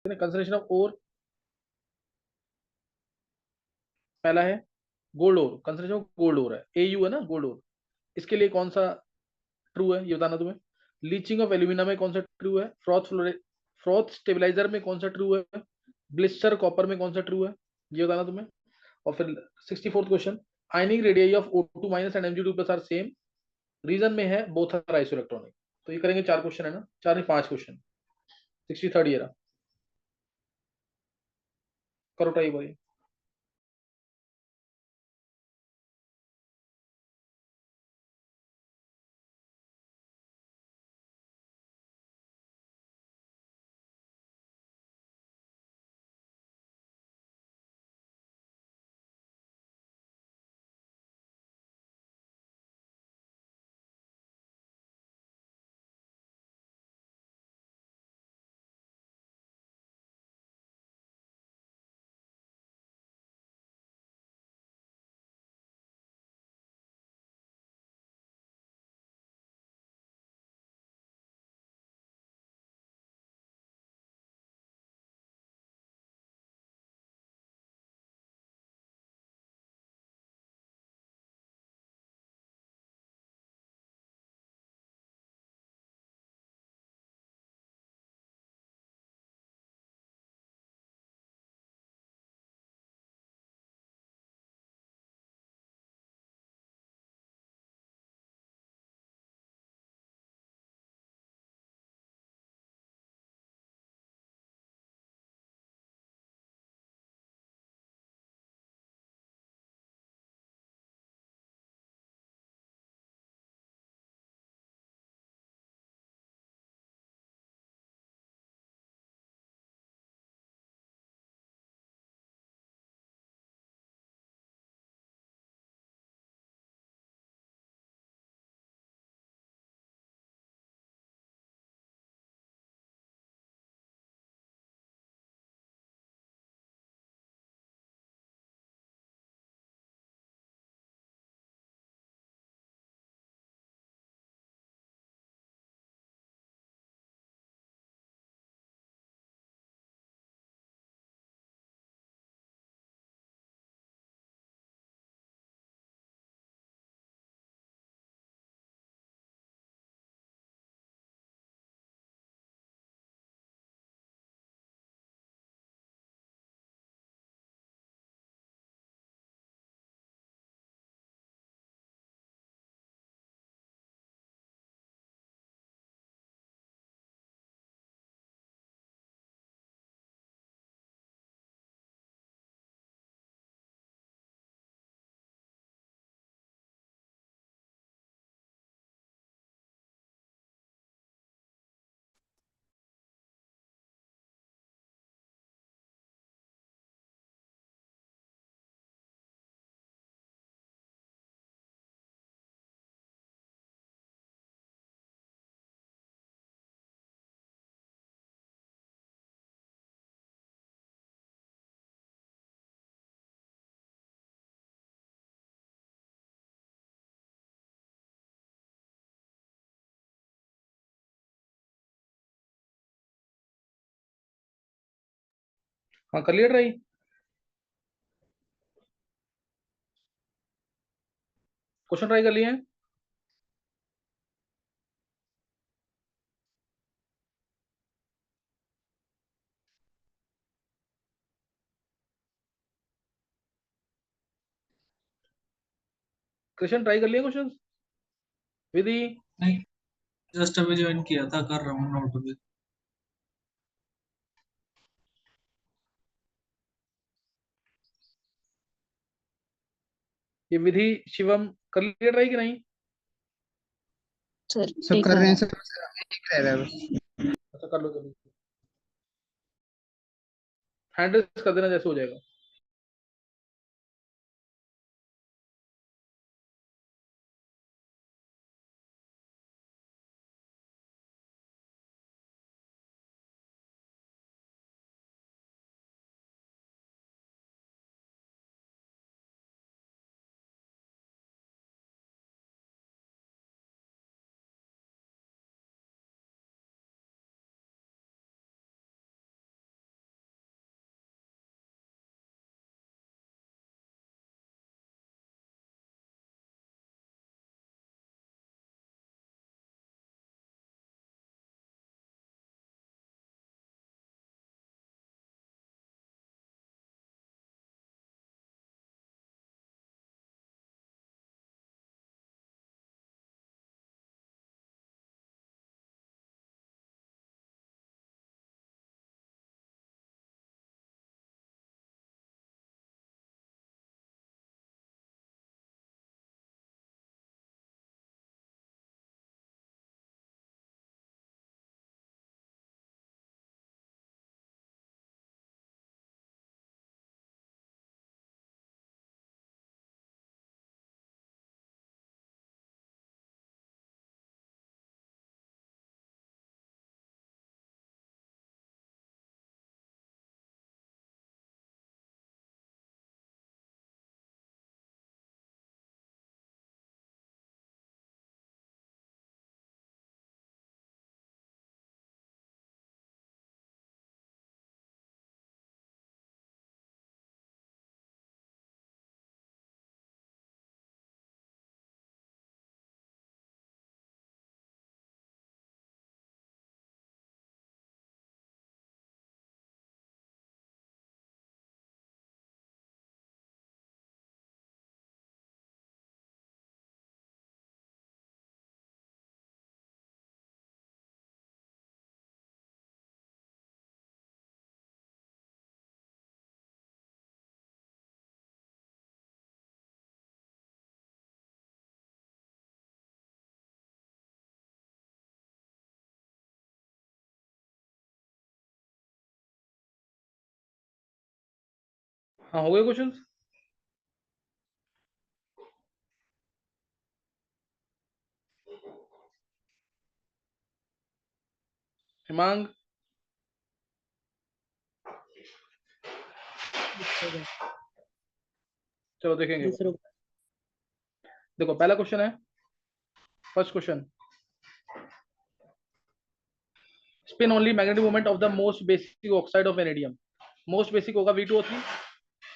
Concentration of ore, पहला है gold ore, concentration of gold ore है, AU है ना गोल्ड ओर, इसके लिए कौन सा ट्रू है ये बताना तुम्हें। लीचिंग ऑफ एल्यूमिना में कौन सा ट्रू है, फ्रॉथ स्टेबलाइजर में कौन सा ट्रू है, ब्लिस्टर कॉपर में कौन सा ट्रू है, ये बताना तुम्हें। और फिर 64th question, ionic radii of O2 minus and Mg2 plus are same, reason में है बोथ आर आइसोइलेक्ट्रॉनिक। तो ये करेंगे 4 क्वेश्चन है ना, 4 नहीं 5 क्वेश्चन। 63rd ये रहा, करो ट्राई भाई। हाँ कर लिया ट्राई। क्वेश्चन ट्राई कर लिए हैं। क्वेश्चन ट्राई कर लिए क्वेश्चन विधि। नहीं, जस्ट अभी ज्वाइन किया था, कर रहा हूँ नोट भी। ये विधि शिवम कर लिया ट्राई कि नहीं। सर सब एक कर आ रहे रहा हैं, है। सब एक रह रहा है बस। अच्छा कर लो जल्दी, हैंडल कर देना जैसे हो जाएगा। हाँ हो गए क्वेश्चन। हिमांग चलो देखेंगे। दूसरों देखो पहला क्वेश्चन है, first question, spin only magnetic moment of the most basic oxide of vanadium. Most basic होगा V2O3,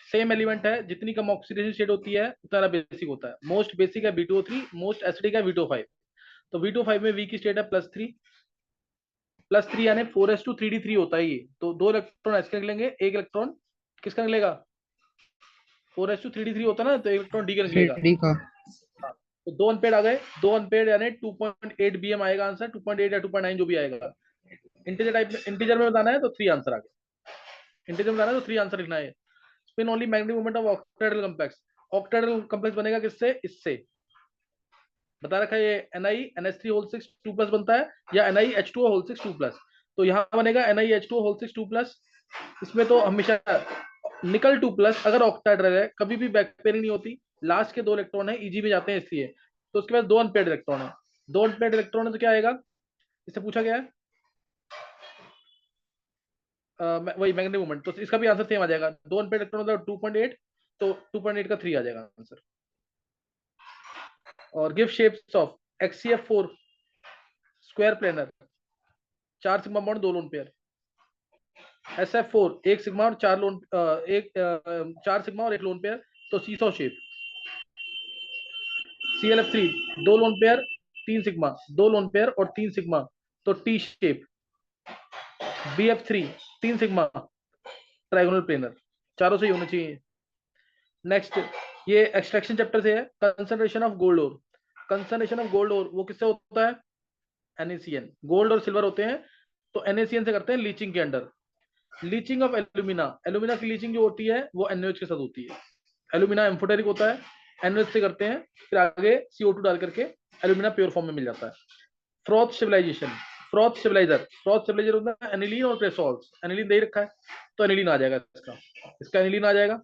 सेम एलिमेंट है, जितनी कम ऑक्सीडेशन स्टेट होती है उतना बेसिक होता है। मोस्ट बेसिक है V2O3, मोस्ट एसिडिक है V2O5। तो V2O5 में V की स्टेट है +3 यानी 4s2 3d3 होता है ये। तो 2 इलेक्ट्रॉन इसके निकलेंगे, एक इलेक्ट्रॉन किसका निकलेगा, 4s2 3d3 होता है ना, तो एक इलेक्ट्रॉन डी का निकलेगा। थ्री का हाँ, तो 2 अनपेड आ गए, 2 अनपेड यानी 2.8 BM आएगा आंसर, 2.8 या 2.9 जो भी आएगा। इंटीजर टाइप में, इंटीजर में बताना है तो 3 आंसर आ गए। इंटीजर में बताना है तो 3 आंसर लिखना है। Spin only magnetic moment of octahedral complex. Octahedral complex बनेगा किससे, इससे बता रखा है ये NiNH3 6 2+ बनता है, या NiH2O 6 2+। तो यहाँ बनेगा NiH2O 6 2+। इसमें तो हमेशा निकल 2+, अगर ऑक्टेड्रल है कभी भी बैक पेयरिंग नहीं होती, लास्ट के 2 इलेक्ट्रॉन है इजी में जाते हैं इसलिए। तो उसके बाद 2 अनपेड इलेक्ट्रॉन है, 2 अनपेड इलेक्ट्रॉन है तो क्या आएगा, इससे पूछा गया है वही मैग्नेटिक मोमेंट, तो इसका भी आंसर सेम आ जाएगा। 2 अनपेड इलेक्ट्रॉन मतलब 2.8, तो 2.8 का 3 आ जाएगा आंसर। और give shapes of XCF4 square planar, 4 sigma bond 2 lone pair. SF4 1 sigma और 4 लोन, 4 सिग्मा और 1 लोन पेयर, तो seesaw shape. ClF3 2 lone pair 3 sigma, 2 lone pair और 3 सिग्मा, तो T shape. BF3 3 sigma trigonal planar, चारों से ही होने चाहिए। Next, ये एक्सट्रैक्शन चैप्टर से है, concentration of gold ore. Concentration of gold ore वो किससे होता है, NaCN। गोल्ड और सिल्वर होते हैं तो NaCN से करते हैं लीचिंग के under. Leaching of alumina, alumina की लीचिंग जो होती है वो NaOH के साथ होती है। एल्यूमिना एम्फोटेरिक होता है, NaOH से करते हैं, फिर आगे CO2 डाल करके एल्यूमिना प्योर फॉर्म में मिल जाता है। फ्रॉथ स्टेबलाइजेशन, फ्रॉथ स्टेबलाइजर होता है एनिलीन और क्रेसॉल्स। एनिलीन दे रखा है तो एनिलीन आ जाएगा, इसका एनिलीन आ जाएगा।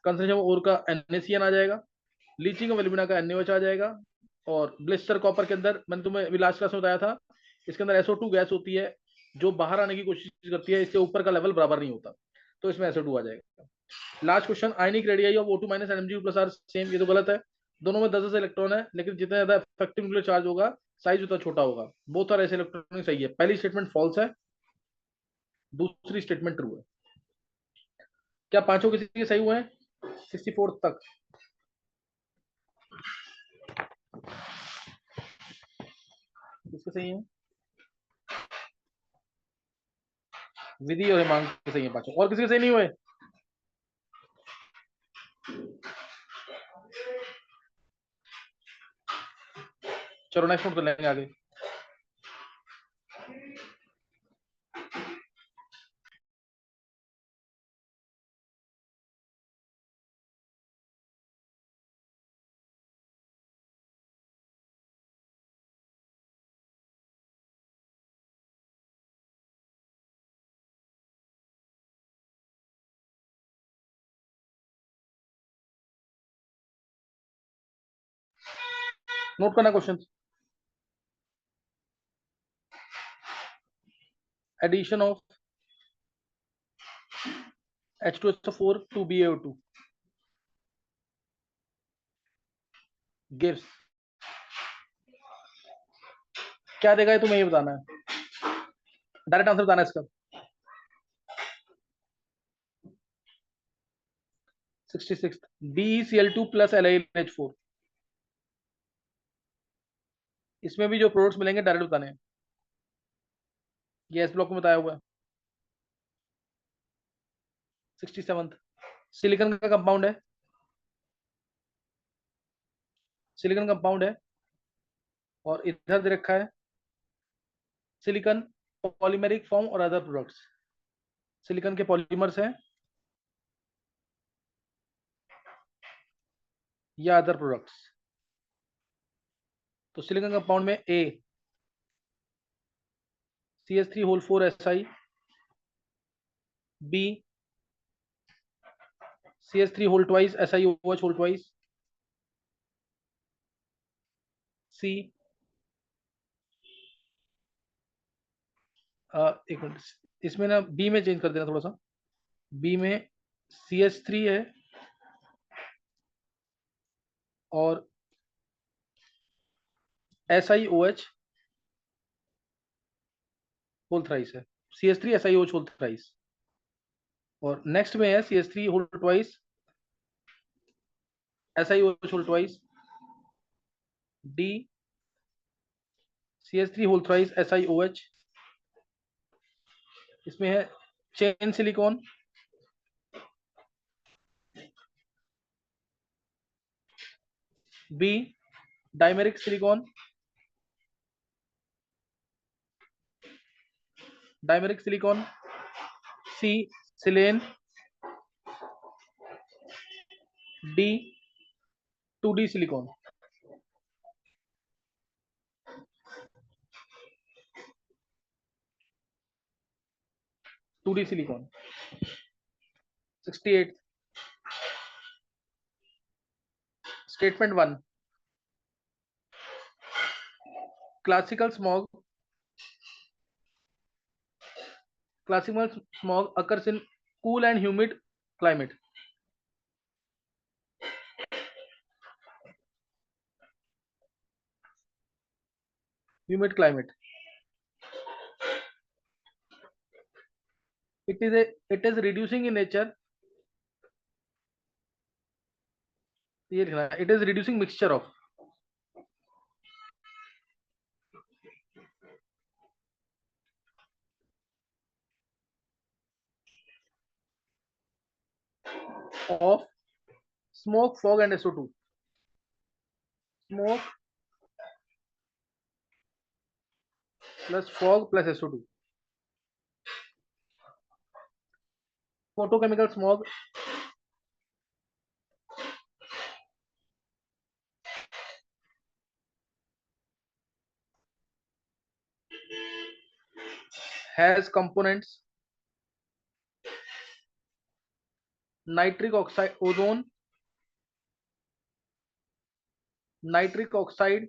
कंसंट्रेशन और का NaCN आ जाएगा। लीचिंग ऑफ एल्यूमिना का NaOH आ जाएगा। और ब्लिस्टर कॉपर के अंदर मैंने तुम्हें लास्ट क्लास में बताया था, इसके अंदर SO2 गैस होती है जो बाहर आने की कोशिश करती है, इससे ऊपर का लेवल बराबर नहीं होता, तो इसमें SO2 आ जाएगा। Last question, ionic radii of O2 minus Mg2 same, ये तो गलत है। दोनों में 10 इलेक्ट्रॉन है, लेकिन जितना ज्यादा इफेक्टिव न्यूक्लियर चार्ज होगा साइज उतना छोटा होगा। बोथ आर ऐसे इलेक्ट्रॉन सही है। पहली स्टेटमेंट फॉल्स है, दूसरी स्टेटमेंट ट्रू है। क्या पांचों किसी के सही हुए हैं 64 तक? किसके सही है? विधि और हिमांग के सही है पांचों, और किसी के सही नहीं हुए? चलो नेक्स्ट नोट कर लेंगे आगे। नोट करना question. Addition of H2SO4 to BaO2 gives, क्या देगा ये तुम्हें ये बताना है, डायरेक्ट आंसर बताना है इसका। 66 BeCl2 plus LiNH4। इसमें भी जो प्रोडक्ट्स मिलेंगे डायरेक्ट बताने हैं, ये एस ब्लॉक में बताया हुआ है। 67 सिलिकॉन का कंपाउंड है, सिलिकॉन कंपाउंड है, और इधर दे रखा है सिलिकॉन पॉलीमेरिक फॉर्म और अदर प्रोडक्ट्स। सिलिकॉन के पॉलीमर्स हैं या अदर प्रोडक्ट्स। तो सिलिकॉन कंपाउंड में A CH3 whole 4 Si, B CH3 whole twice SiOH whole twice, C एक मिनट, इसमें ना बी में चेंज कर देना थोड़ा सा, बी में CH3 है और SiOH होल थ्राइस है, CH3 SiOH होल थ्राइस, और नेक्स्ट में है CH3 whole twice SiOH whole twice, D CH3 whole thrice SiOH, इसमें है chain silicone, B dimeric silicone, dimeric silicone, C silane, D 2D silicone, two D silicone. 68 statement 1, classical smog classical smog occurs in cool and humid climate, humid climate, it is reducing in nature, ये लिखना है, it is reducing mixture of smoke, fog and SO2, smoke plus fog plus SO2, photochemical smog has components nitric oxide, ozone, nitric oxide,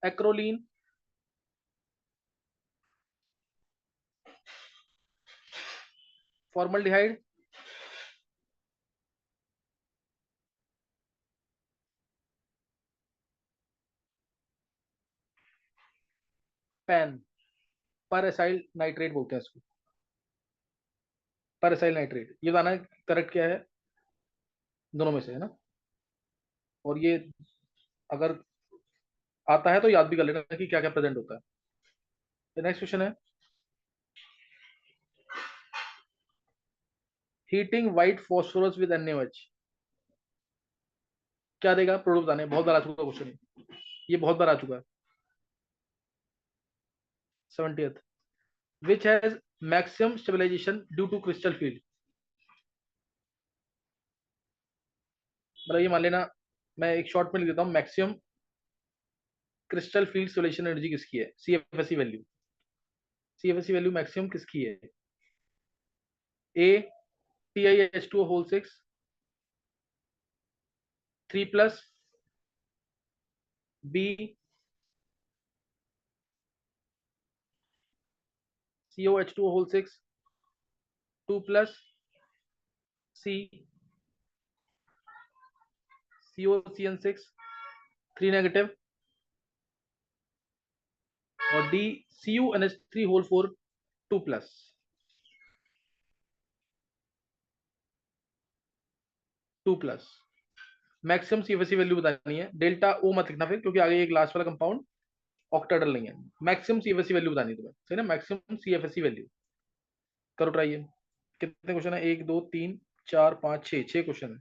acrolein, formaldehyde, pan, पर acyl nitrate बोलते हैं इसको, पर acyl nitrate, ये बताना करेक्ट क्या है दोनों में से, है ना, और ये अगर आता है तो याद भी कर लेना कि क्या क्या प्रेजेंट होता है। नेक्स्ट क्वेश्चन है, heating white phosphorus with NaOH क्या देगा, प्रोडक्ट बताने, बहुत बार आ चुका क्वेश्चन है, ये बहुत बार आ चुका है। 70th which has maximum stabilization due to crystal field, मतलब ये मान लेना, मैं एक शॉर्ट में लिख देता हूँ, maximum crystal field solution energy किसकी है, CFSE value, CFSE value maximum किसकी है, A TiH2O whole 6 3 plus, B COH2O whole 6 2 plus, C COCN6 3 negative, और D CuNH3 whole 4 2 plus. Maximum CFSE value बतानी है, डेल्टा O मत लिखना फिर, क्योंकि आगे एक लास्ट वाला कंपाउंड ऑक्टाडल नहीं है, मैक्सिमम CFSE वैल्यू बतानी है तुम्हें, सही ना, मैक्सिमम CFSE वैल्यू। करो ट्राई, कितने क्वेश्चन है, 1 2 3 4 5 6 क्वेश्चन है।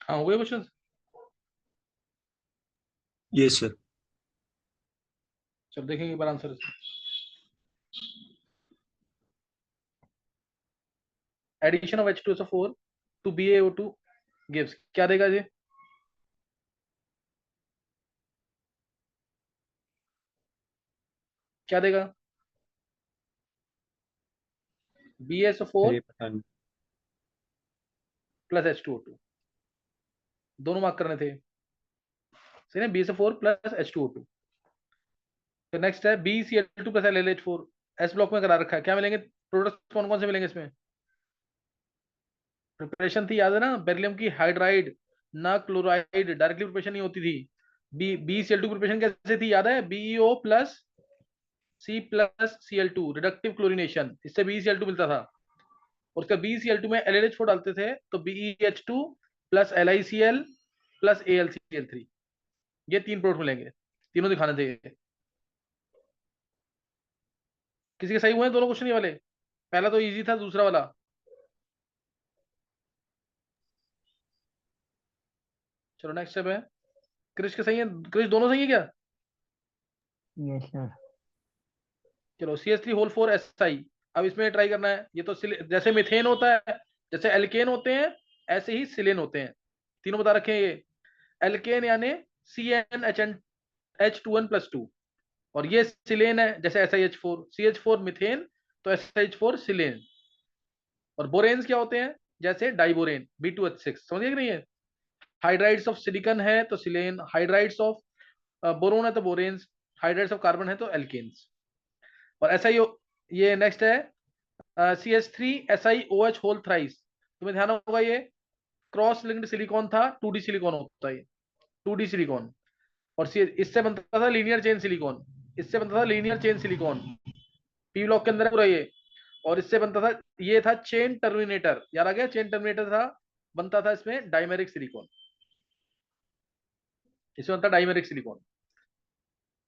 हाँ हुए क्वेश्चन? Yes sir. चलो देखेंगे एक बार answer. Addition of H2SO4 to BaO2 gives, क्या देगा ये? क्या देगा? BaSO4 अरे पता नहीं। प्लस H2O2, दोनों मार्क करने थे, सही ना? BaSO4 plus H2O2। तो नेक्स्ट है BCl2 plus LLH4, S block में करा रखा है, क्या मिलेंगे? प्रोडक्ट्स कौन कौन से मिलेंगे इसमें? प्रिपरेशन थी, याद है ना? बेरिलियम की हाइड्राइड ना क्लोराइड, डायरेक्टली प्रिपरेशन नहीं होती थी। BCl2 प्रिपरेशन कैसे थी, याद है? BeO plus C plus Cl2, reductive chlorination, इससे BeCl2 मिलता था। और उसका BeCl2 में LLH4 डालते थे तो BeH2 plus LiCl plus AlCl3, ये तीन प्रोडक्ट मिलेंगे, तीनों दिखाने थे। किसी के सही हुए हैं दोनों क्वेश्चन ये वाले? पहला तो इजी था, दूसरा वाला? चलो नेक्स्ट स्टेप है। क्रिश के सही है? क्रिश दोनों सही है क्या? Yes sir. चलो CH3 होल 4 Si, अब इसमें ट्राई करना है। ये तो जैसे मिथेन होता है, जैसे एल्केन होते हैं, ऐसे ही सिलेन होते हैं। तीनों बता रखे हैं ये। एल्केन यानी CnH2n+2, और ये सिलेन है जैसे SiH4, CH4 मिथेन तो SiH4 सिलेन। और बोरेन्स क्या होते हैं? जैसे डाइबोरेन B2H6, समझिए कि नहीं है? हाइड्राइड्स ऑफ सिलिकन है तो सिलेन, हाइड्राइड्स ऑफ बोरोन है तो बोरेन्स, हाइड्राइड्स ऑफ कार्बन है तो एल्केन्स। और ऐसा ही ये नेक्स्ट है CH3SiOH होल 3। तुम्हें ध्यान होगा ये क्रॉस लिंक्ड सिलिकॉन था, 2D सिलिकॉन होता है ये, 2D सिलिकॉन। और इससे बनता था लीनियर चेन सिलिकॉन, इससे बनता था linear chain silicon, P block के अंदर है पूरा ये। और इससे बनता था, ये था चेन टर्मिनेटर, याद आ गया? चेन टर्मिनेटर था, बनता था इसमें डाइमेरिक सिलिकॉन, इसमें बनता डाइमेरिक सिलिकॉन।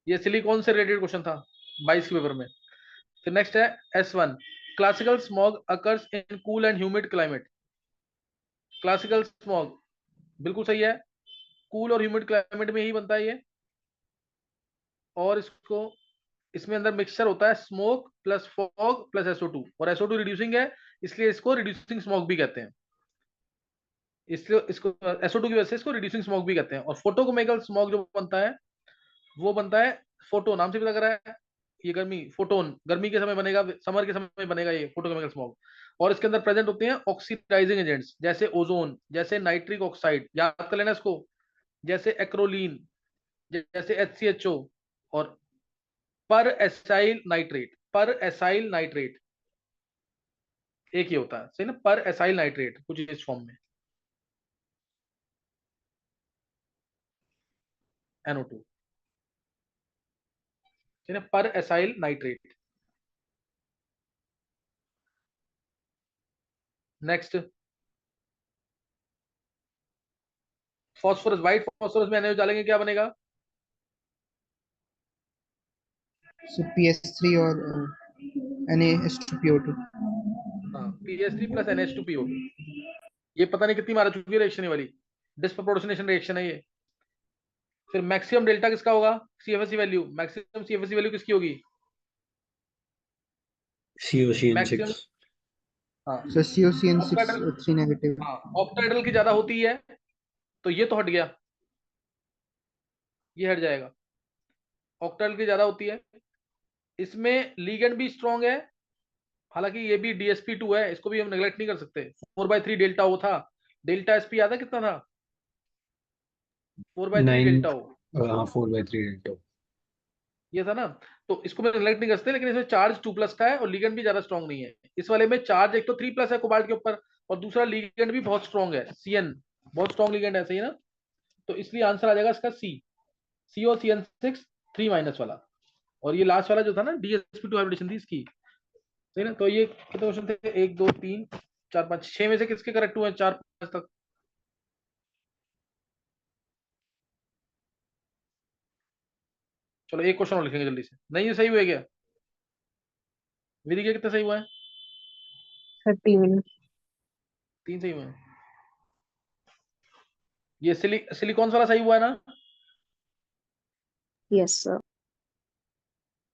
ये सिलिकॉन से रिलेटेड क्वेश्चन था 22 के पेपर में। फिर नेक्स्ट है S1, classical smog occurs in cool and humid climate. Classical smog बिल्कुल सही है, कूल और ह्यूमिड क्लाइमेट में ही बनता है ये। और इसको, इसमें अंदर मिक्सचर होता है smoke plus fog plus SO2, और SO2 रिड्यूसिंग है, इसलिए इसको रिड्यूसिंग स्मोक भी कहते हैं। इसलिए इसको SO2 की वजह से इसको रिड्यूसिंग स्मोक भी कहते हैं। और फोटोकेमिकल स्मोक जो बनता है वो बनता है, फोटो नाम से भी लग रहा है, ये गर्मी, फोटोन गर्मी के समय बनेगा, समर के समय बनेगा ये फोटोकेमिकल स्मोक। और इसके अंदर प्रेजेंट होते हैं ऑक्सीडाइजिंग एजेंट्स, जैसे ओजोन, जैसे नाइट्रिक ऑक्साइड, याद कर लेना इसको, जैसे एक्रोलीन, जैसे HCHO, और पर एसाइल नाइट्रेट, पर एसाइल नाइट्रेट एक ही होता है, सही ना? पर एसाइल नाइट्रेट कुछ इस फॉर्म में, NO2, सही ना? पर acyl nitrate. Next, phosphorus, white phosphorus में NaOH डालेंगे क्या बनेगा? सो PS3 और Na H2PO2। हाँ, PS3 प्लस NH2PO2। ये पता नहीं कितनी मार चुकी है रिएक्शन वाली, डिस्प्रोपोर्शनेशन रिएक्शन है ये। फिर मैक्सिमम डेल्टा किसका होगा? CFSE value, maximum CFSE value किसकी होगी? COCN6। मैक्सिमम, हाँ सो COCN6 ऑक्टाइडल, 3 नेगेटिव। हाँ ऑक्टाइडल की ज्यादा होती है, तो ये तो हट गया, ये हट जाएगा। ऑक्टाइडल की ज्यादा होती है, इसमें लीगेंड भी स्ट्रॉन्ग है, हालांकि ये भी DsP2 है, इसको भी हम नेग्लेक्ट नहीं कर सकते। 4/3 डेल्टा ओ था, डेल्टा SP याद है कितना था? 4/3 9। डेल्टा ओ, हाँ 4/3 डेल्टा। ये था ना? तो इसको मैं नेग्लेक्ट नहीं कर सकते, लेकिन इसमें चार्ज 2+ का है और लीगेंड भी ज्यादा स्ट्रॉन्ग नहीं है। इस वाले में चार्ज एक तो 3+ है कोबाल्ट के ऊपर, और दूसरा लीगेंड भी बहुत स्ट्रॉन्ग है, CN बहुत स्ट्रॉन्ग लीगेंड है, सही ना? तो इसलिए आंसर आ जाएगा इसका COCN6 3- वाला। और ये लास्ट वाला जो था ना, DsP2 हाइब्रिडेशन थी इसकी, सही ना? तो ये कितने क्वेश्चन थे? 1 2 3 4 5 6 में से किसके करेक्ट हुए हैं? 4 5 तक। चलो एक क्वेश्चन और लिखेंगे जल्दी से। नहीं, ये सही हुआ क्या? विधि के कितने सही हुए हैं? 30 मिनट। 3 सही हुए हैं। ये सिलिकॉन वाला सही हुआ है ना? Yes, sir.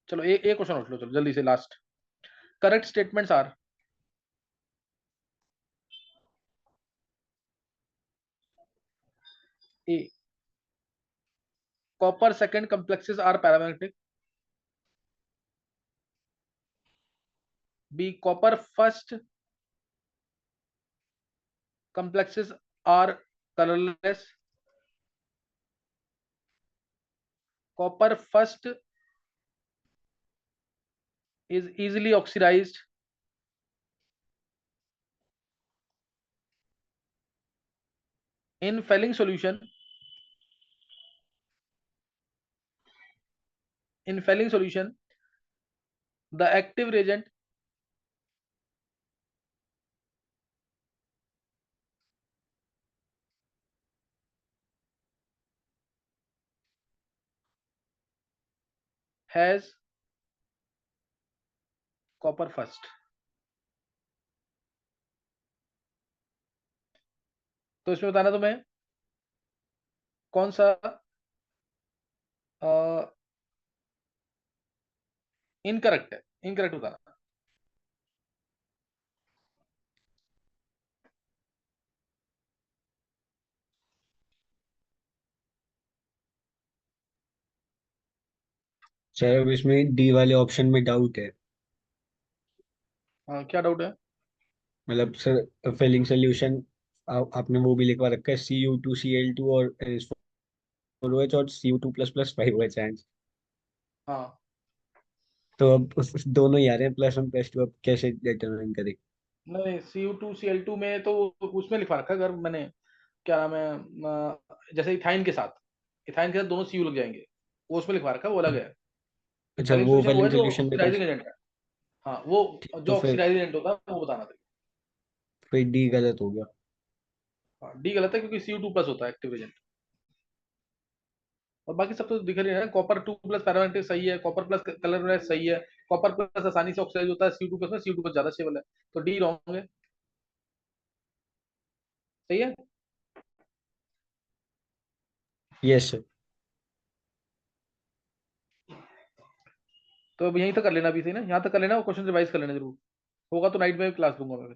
चलो एक क्वेश्चन उठ लो, चलो जल्दी से last. Correct statements are a, copper second complexes are paramagnetic. B, copper first complexes are colorless. Copper first is easily oxidized. In failing solution, the active reagent has copper first. तो इसमें बताना तुम्हें कौन सा इनकरेक्ट है, incorrect बताना। Sir अब इसमें डी वाले ऑप्शन में डाउट है। हाँ, क्या डाउट है? मतलब सर फिलिंग सोल्यूशन आपने वो भी लिखवा रखा है Cu2Cl2 और OH और Cu2++ 5 चांस। हाँ, तो अब दोनों ही आ रहे हैं +1 +2, अब कैसे डिटरमाइन करें? नहीं Cu2Cl2 में तो उसमें लिखवा रखा है, अगर मैंने क्या नाम है जैसे इथाइन के साथ दोनों Cu लग जाएंगे, वो उसमें लिखवा रखा है, वो अलग है। अच्छा, फैलिंग वो सोल्यूशन वो है फिलिंग जो सोल्यूशन में कौन ऑक्सीडाइजिंग एजेंट है। हाँ, वो जो तो ऑक्सीडाइजिंग एजेंट होता है वो बताना था। फिर डी गलत हो गया। हाँ, डी गलत है क्योंकि Cu2+ होता है एक्टिव एजेंट, और बाकी सब तो दिख रही है। कॉपर 2+ पैरामेग्नेटिक सही है, कॉपर प्लस कलर सही है, कॉपर प्लस आसानी से ऑक्सीडाइज होता है Cu2+ में, Cu2+ ज्यादा स्टेबल है, तो डी रॉन्ग है। सही है। Yes sir. तो अब यहीं तक कर लेना, अभी सही ना, यहाँ तक कर लेना, क्वेश्चन रिवाइज कर लेना जरूर, होगा तो नाइट में क्लास दूंगा मैं फिर।